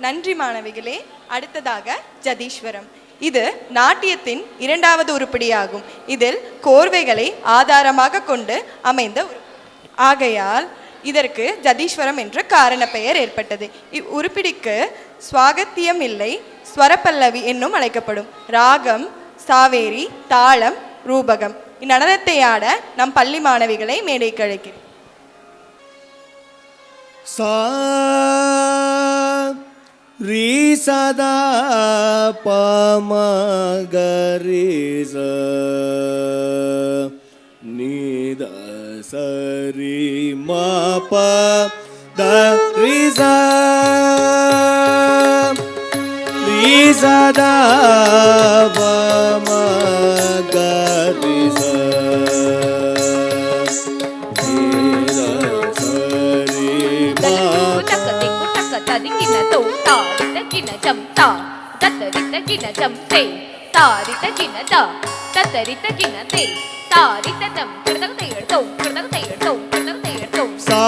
நன்றி மாணவிகளே. அடுத்ததாக ஜதீஸ்வரம். இது நாட்டியத்தின் இரண்டாவது உருப்படியாகும். இதில் கோர்வைகளை ஆதாரமாக கொண்டு அமைந்த ஆகையால் இதற்கு ஜதீஸ்வரம் என்ற காரண பெயர் ஏற்பட்டது. இவ்வுருப்பிடிக்கு ஸ்வாகத்தியம் இல்லை, ஸ்வரப்பல்லவி என்னும் அழைக்கப்படும். ராகம், சாவேரி, தாளம், ரூபகம். இந்நடனத்தை ஆட நம் பள்ளி மாணவிகளை மேடைக்கு அழைக்கிறேன். ரீ சதா பமகரிச நீத சரி மப தரிச ரீ சதா பமகரிச Kina to ta rita kina jam ta tata rita kina jam te ta rita kina ta tata rita kina te ta rita jam kirdak te erdo kirdak te erdo kirdak te erdo sa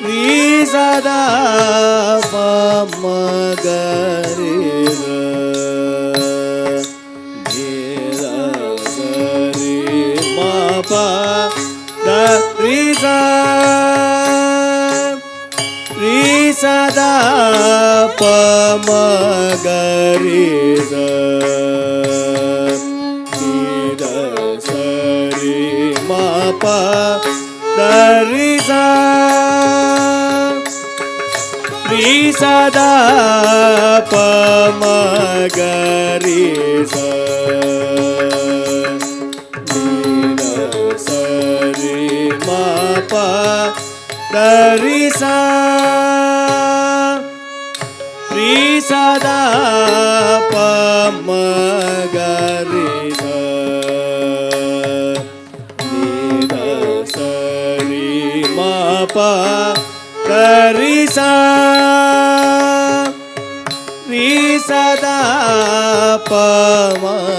ri sa da pa ma ga re ra ge ra sa re ma pa da ri sa சதா பமகரிச நீத சரி மப தரிச ரீ சதா பமகரிச நீத சரி மப தரிச ரீ சதா பமகரிச நீத சரி மப தரிச ரீ சதா பமகரிச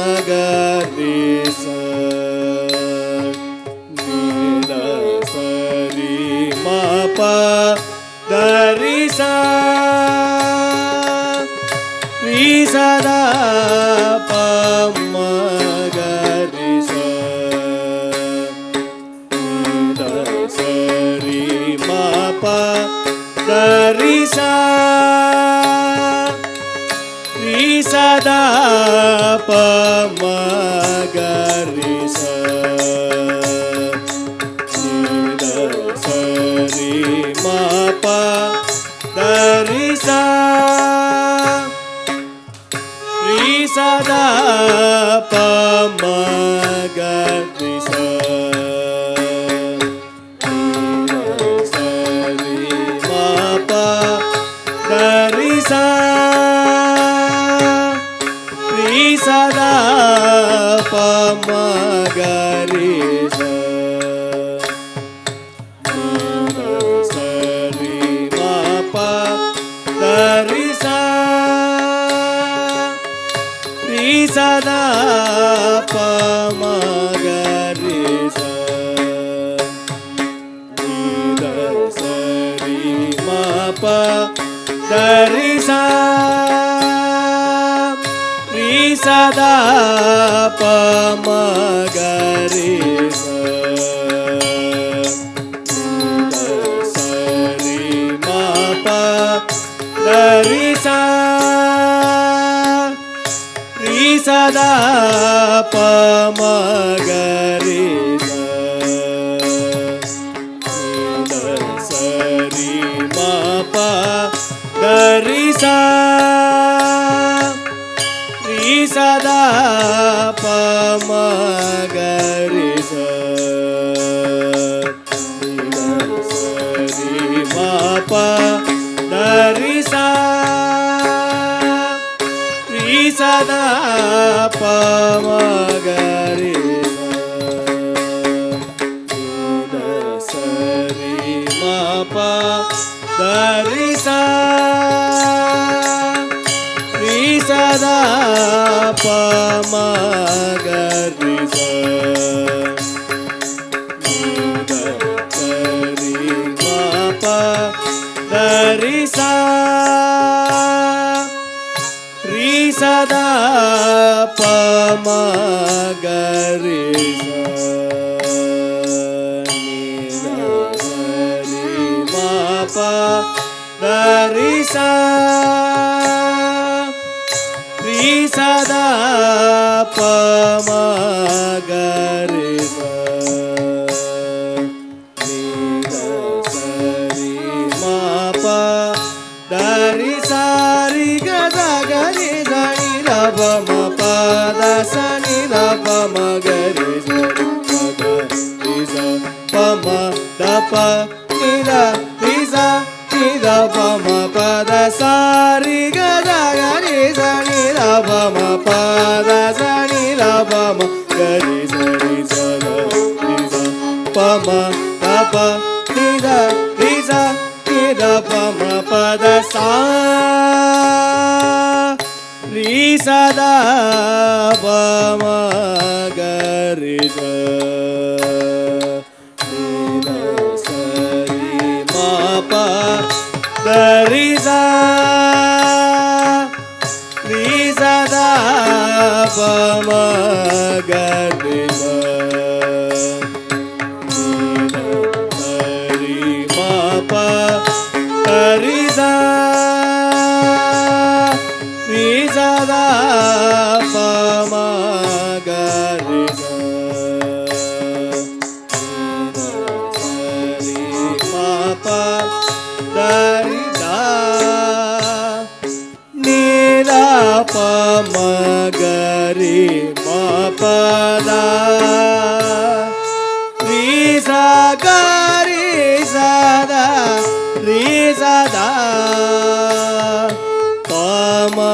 நீத சரி மப தரிச ரீ சதா பமகரிச நீத சரி மப தரிச ரீ சதா பமகரிச நீத சரி மப தரிச ரீ சதா பமகரிச நீத சரி மப தரிச ரீ சதா பமகரிச நீத சரி மப தரிச ரீ சதா பமகரிச நீத சரி மப தரிச ரீ சதா பமகரிச நீத சரி மப தரிச ரீ சதா பமகரிச நீத சரி மப தரிச ரீ சதா பமகரிச நீத சரி மப தரிச ரீ சதா பமகரிச நீத சரி மப தரிச ரீ சதா பமகரிச நீத சரி மப ri sa ri sa da pa ma ga ri sa ni da sa ri ma pa da ri sa ri sa da pa ma ga ri sa ni da sa ri ma pa da ri sa ri ga da ga ri da ni da pa ma pa da sa ni da pa ma ga ri sa ri sa pa ma da pa ni da ri sa ni da pa ma pa da sa ri ga da ga ri sa ni da pa ma pa da sa ni da pa ma ga ri sa da ri sa pa ma da pa ni da ri sa ni da pa ma pa da sa ri sa da pa ma ga ri sa ni da sa ri ma pa da ri sa da pa ma ga ri sa ni da sa ri ma pa da ri sa da pa ma ga ri sa ni da sa ri ma pa da ri da ni da pa ma ga ri ma pa da ri sa ga ri sa da ri sa da pa ma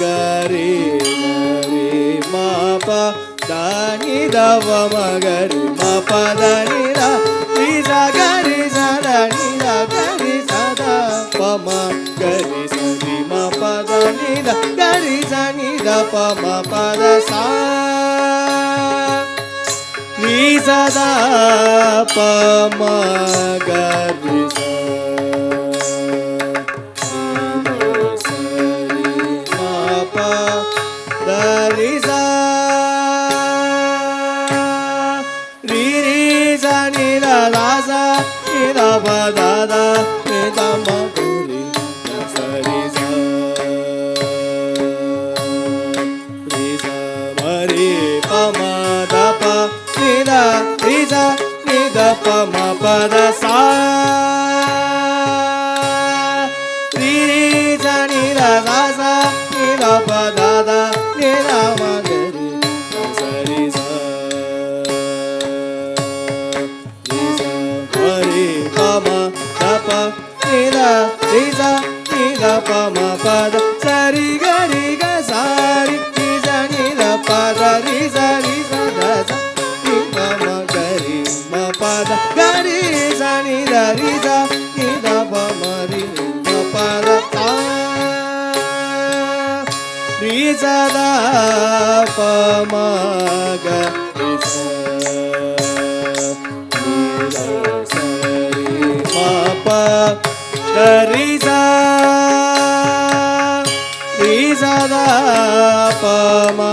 ga ri ma pa da ni da pa ma ga ri ma pa da ni da ri sa ga ri sa da ni da ga ri sa da pa ma ga ri sa ri ma pa da ni da ga ri sa ni da pa ma pa da sa ri sa da pa ma ga ri sa ri sa ri ri sa ni da da sa ni da pa da da ni da ma ga ri sa ri sa ma ri pa ma da pa ni da ri sa ni da pa ma pa da sa ri ri sa ni da da sa ni da pa da da ni da ma ga ri sa ri sa ri sa ma ri pa ma da pa ni da ri sa ni da pa ma pa da sa ri ga sa ri sa ni da pa da ri sa da sa ni pa ma ga ri ma pa da ga ri sa ni da ri sa ni da pa ma ri ma pa da sa ri sa da pa ma ga ri sa ni da sa ri ma pa da ri sa da pa ma